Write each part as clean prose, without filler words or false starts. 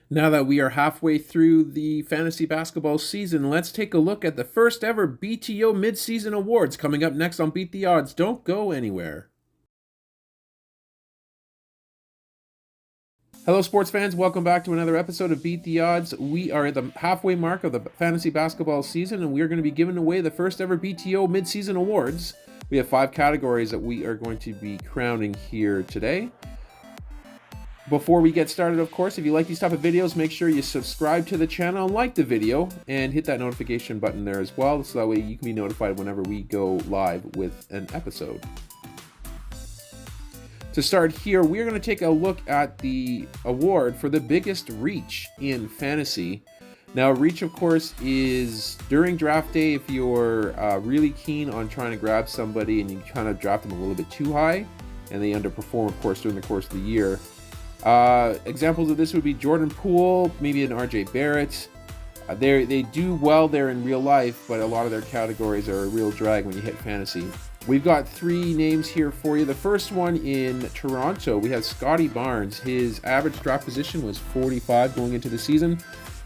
Now that we are halfway through the fantasy basketball season, let's take a look at the first ever BTO midseason awards coming up next on Beat the Odds. Don't go anywhere. Hello, sports fans. Welcome back to another episode of Beat the Odds. We are at the halfway mark of the fantasy basketball season, and we are going to be giving away the first ever BTO midseason awards. We have 5 categories that we are going to be crowning here today. Before we get started, of course, if you like these type of videos, make sure you subscribe to the channel and like the video and hit that notification button there as well, so that way you can be notified whenever we go live with an episode. To start here, we're going to take a look at the award for the biggest reach in fantasy. Now, reach, of course, is during draft day if you're really keen on trying to grab somebody and you kind of draft them a little bit too high and they underperform, of course, during the course of the year. Examples of this would be Jordan Poole, maybe an RJ Barrett. They do well there in real life, but a lot of their categories are a real drag when you hit fantasy. We've got 3 names here for you. The first one in Toronto, we have Scotty Barnes. His average draft position was 45 going into the season.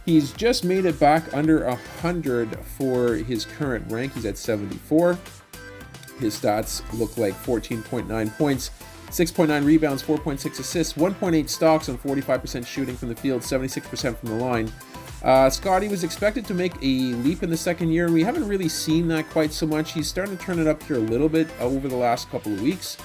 He's just made it back under 100 for his current rank. He's at 74. His stats look like 14.9 points, 6.9 rebounds, 4.6 assists, 1.8 stocks on 45% shooting from the field, 76% from the line. Scotty was expected to make a leap in the second year, and we haven't really seen that quite so much. He's starting to turn it up here a little bit over the last couple of weeks.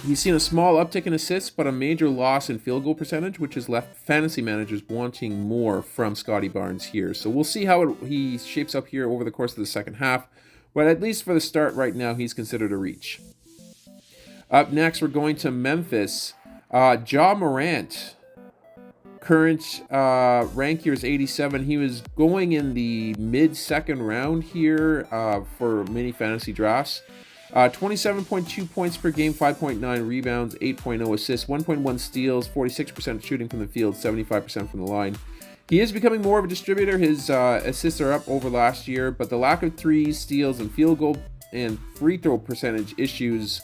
He's seen a small uptick in assists, but a major loss in field goal percentage, which has left fantasy managers wanting more from Scotty Barnes here. So we'll see how he shapes up here over the course of the second half, but at least for the start right now, he's considered a reach. Up next, we're going to Memphis. Ja Morant. Current rank here is 87. He was going in the mid-second round here for many fantasy drafts. 27.2 points per game, 5.9 rebounds, 8.0 assists, 1.1 steals, 46% shooting from the field, 75% from the line. He is becoming more of a distributor. His assists are up over last year, but the lack of threes, steals, and field goal and free throw percentage issues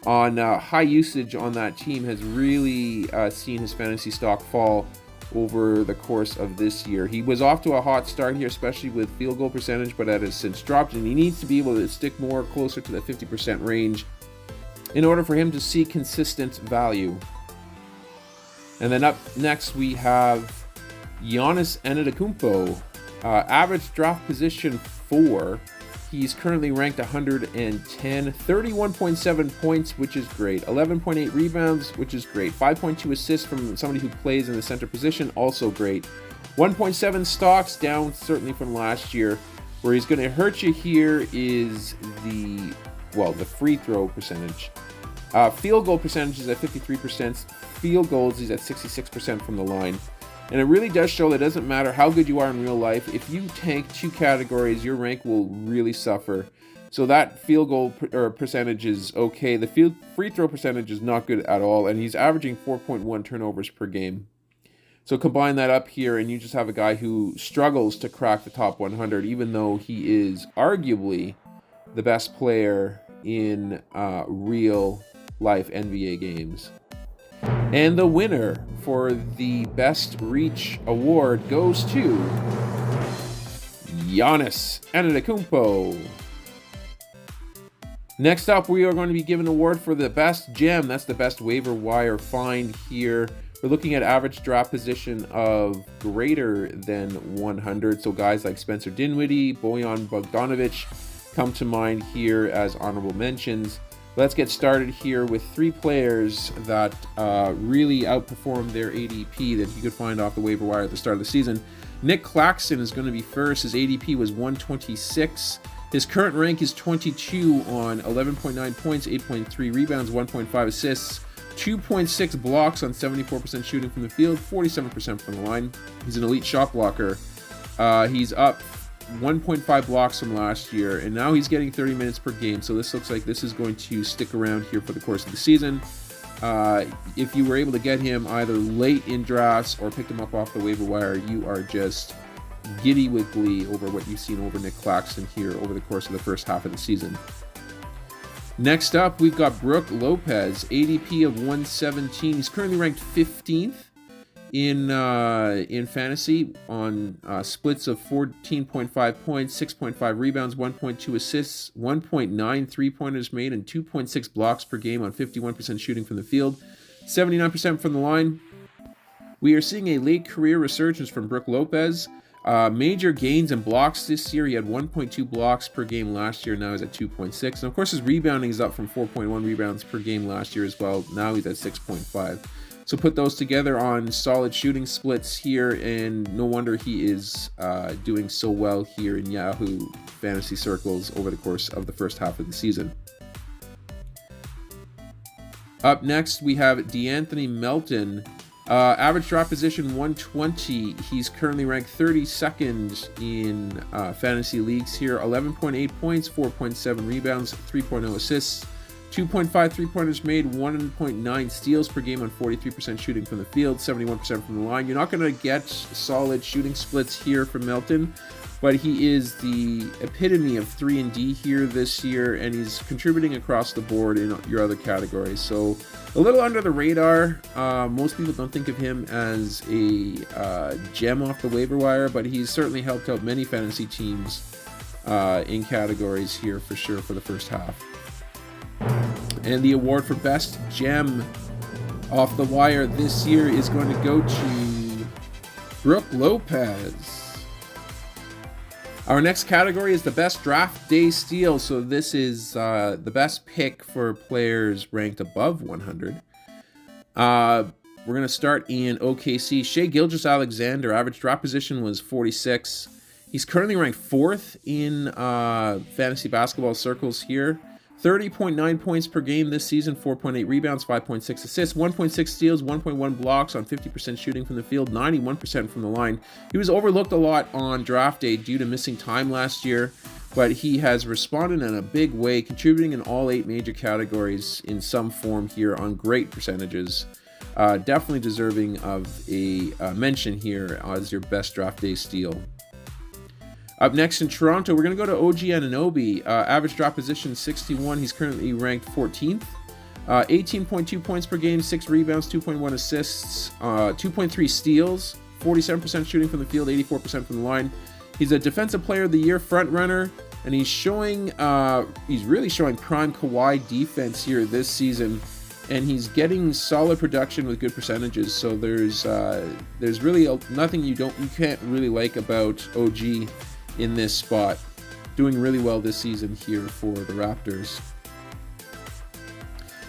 on high usage on that team has really seen his fantasy stock fall over the course of this year. He was off to a hot start here, especially with field goal percentage, but that has since dropped, and he needs to be able to stick more closer to the 50% range in order for him to see consistent value. And then up next we have Giannis Antetokounmpo, average draft position 4. He's currently ranked 110, 31.7 points, which is great, 11.8 rebounds, which is great, 5.2 assists from somebody who plays in the center position, also great, 1.7 stocks, down certainly from last year. Where he's going to hurt you here is the free throw percentage. Field goal percentage is at 53%, field goals he's at 66% from the line. And it really does show that it doesn't matter how good you are in real life. If you tank 2 categories, your rank will really suffer. So that field goal percentage is okay. The free throw percentage is not good at all. And he's averaging 4.1 turnovers per game. So combine that up here and you just have a guy who struggles to crack the top 100, even though he is arguably the best player in real life NBA games. And the winner for the Best Reach Award goes to Giannis Antetokounmpo. Next up, we are going to be given an award for the Best Gem. That's the best waiver wire find here. We're looking at average draft position of greater than 100. So guys like Spencer Dinwiddie, Bojan Bogdanovic come to mind here as honorable mentions. Let's get started here with 3 players that really outperformed their ADP that you could find off the waiver wire at the start of the season. Nick Claxton is going to be first. His ADP was 126. His current rank is 22 on 11.9 points, 8.3 rebounds, 1.5 assists, 2.6 blocks on 74% shooting from the field, 47% from the line. He's an elite shot blocker. He's up 1.5 blocks from last year, and now he's getting 30 minutes per game, so this looks like this is going to stick around here for the course of the season. If you were able to get him either late in drafts or picked him up off the waiver wire, you are just giddy with glee over what you've seen over Nick Claxton here over the course of the first half of the season. Next up, we've got Brook Lopez, ADP of 117. He's currently ranked 15th in fantasy on splits of 14.5 points, 6.5 rebounds, 1.2 assists, 1.9 3-pointers made, and 2.6 blocks per game on 51% shooting from the field, 79% from the line. We are seeing a late career resurgence from Brook Lopez. Major gains in blocks this year. He had 1.2 blocks per game last year. Now he's at 2.6. And of course, his rebounding is up from 4.1 rebounds per game last year as well. Now he's at 6.5. So put those together on solid shooting splits here, and no wonder he is doing so well here in Yahoo fantasy circles over the course of the first half of the season. Up next, we have DeAnthony Melton. Average draft position 120. He's currently ranked 32nd in fantasy leagues here. 11.8 points, 4.7 rebounds, 3.0 assists, 2.5 3-pointers made, 1.9 steals per game on 43% shooting from the field, 71% from the line. You're not going to get solid shooting splits here from Melton, but he is the epitome of 3-and-D here this year, and he's contributing across the board in your other categories. So a little under the radar. Most people don't think of him as a gem off the waiver wire, but he's certainly helped out many fantasy teams in categories here for sure for the first half. And the award for best gem off the wire this year is going to go to Brook Lopez. Our next category is the best draft day steal. So this is the best pick for players ranked above 100. We're going to start in OKC. Shai Gilgeous-Alexander, average draft position was 46. He's currently ranked 4th in fantasy basketball circles here. 30.9 points per game this season, 4.8 rebounds, 5.6 assists, 1.6 steals, 1.1 blocks on 50% shooting from the field, 91% from the line. He was overlooked a lot on draft day due to missing time last year, but he has responded in a big way, contributing in all 8 major categories in some form here on great percentages. Definitely deserving of a mention here as your best draft day steal. Up next in Toronto, we're going to go to OG Anunoby. Average draft position 61. He's currently ranked 14th. 18.2 points per game, 6 rebounds, 2.1 assists, 2.3 steals, 47% shooting from the field, 84% from the line. He's a Defensive Player of the Year front runner, and he's really showing prime Kawhi defense here this season, and he's getting solid production with good percentages. So there's really nothing you can't really like about OG in this spot. Doing really well this season here for the Raptors.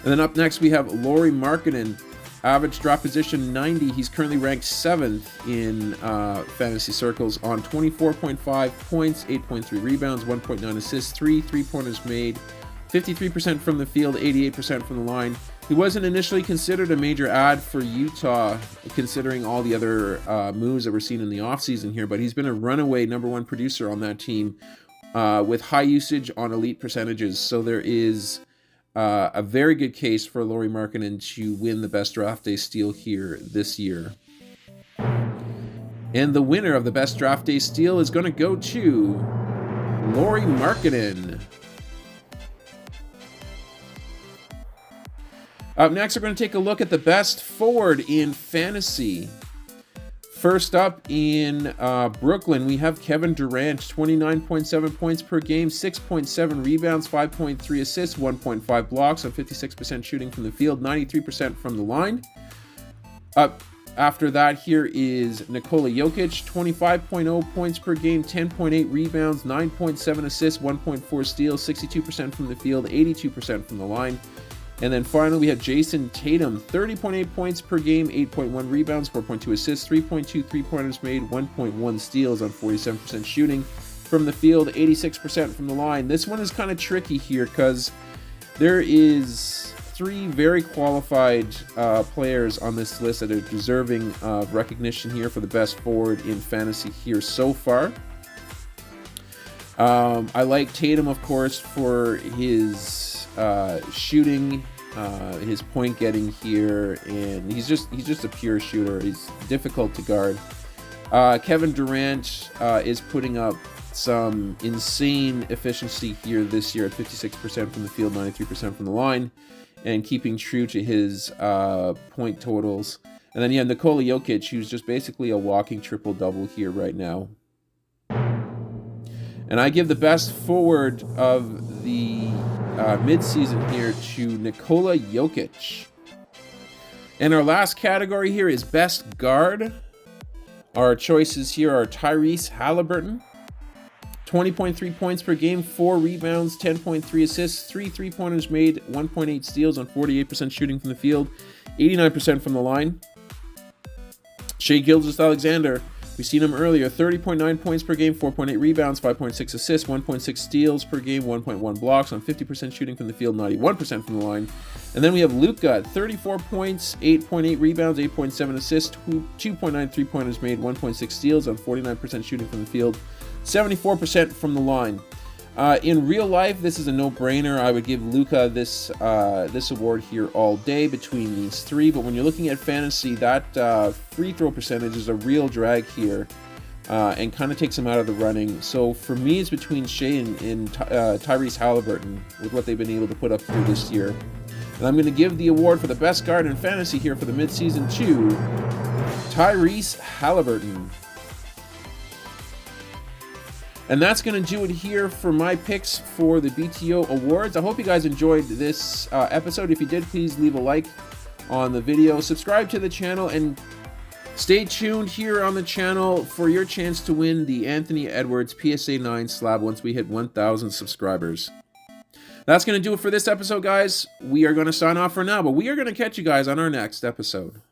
And then up next we have Lauri Markkanen. Average draft position 90. He's currently ranked 7th in fantasy circles on 24.5 points, 8.3 rebounds, 1.9 assists, 3 3-pointers made, 53% from the field, 88% from the line. He wasn't initially considered a major ad for Utah, considering all the other moves that we're seeing in the offseason here, but he's been a runaway #1 producer on that team with high usage on elite percentages. So there is a very good case for Lauri Markkanen to win the best draft day steal here this year. And the winner of the best draft day steal is going to go to Lauri Markkanen. Up next, we're going to take a look at the best forward in fantasy. First up in Brooklyn, we have Kevin Durant, 29.7 points per game, 6.7 rebounds, 5.3 assists, 1.5 blocks on 56% shooting from the field, 93% from the line. Up after that, here is Nikola Jokic, 25.0 points per game, 10.8 rebounds, 9.7 assists, 1.4 steals, 62% from the field, 82% from the line. And then finally, we have Jason Tatum, 30.8 points per game, 8.1 rebounds, 4.2 assists, 3.2 3-pointers made, 1.1 steals on 47% shooting from the field, 86% from the line. This one is kind of tricky here because there is 3 very qualified players on this list that are deserving of recognition here for the best forward in fantasy here so far. I like Tatum, of course, for his shooting, his point getting here, and he's just a pure shooter. He's difficult to guard. Kevin Durant is putting up some insane efficiency here this year at 56% from the field, 93% from the line, and keeping true to his point totals. And then, yeah, Nikola Jokic, who's just basically a walking triple-double here right now. And I give the best forward of the midseason here to Nikola Jokic. And our last category here is best guard. Our choices here are Tyrese Halliburton, 20.3 points per game, 4 rebounds, 10.3 assists, 3 3-pointers made, 1.8 steals on 48% shooting from the field, 89% from the line. Shai Gilgeous-Alexander, we've seen him earlier, 30.9 points per game, 4.8 rebounds, 5.6 assists, 1.6 steals per game, 1.1 blocks on 50% shooting from the field, 91% from the line. And then we have Luka, 34 points, 8.8 rebounds, 8.7 assists, 2.9 3-pointers made, 1.6 steals on 49% shooting from the field, 74% from the line. In real life, this is a no-brainer. I would give Luka this award here all day between these three. But when you're looking at fantasy, that free throw percentage is a real drag here and kind of takes him out of the running. So for me, it's between Shai and Tyrese Halliburton with what they've been able to put up here this year. And I'm going to give the award for the best guard in fantasy here for the midseason to Tyrese Halliburton. And that's going to do it here for my picks for the BTO Awards. I hope you guys enjoyed this episode. If you did, please leave a like on the video. Subscribe to the channel and stay tuned here on the channel for your chance to win the Anthony Edwards PSA 9 slab once we hit 1,000 subscribers. That's going to do it for this episode, guys. We are going to sign off for now, but we are going to catch you guys on our next episode.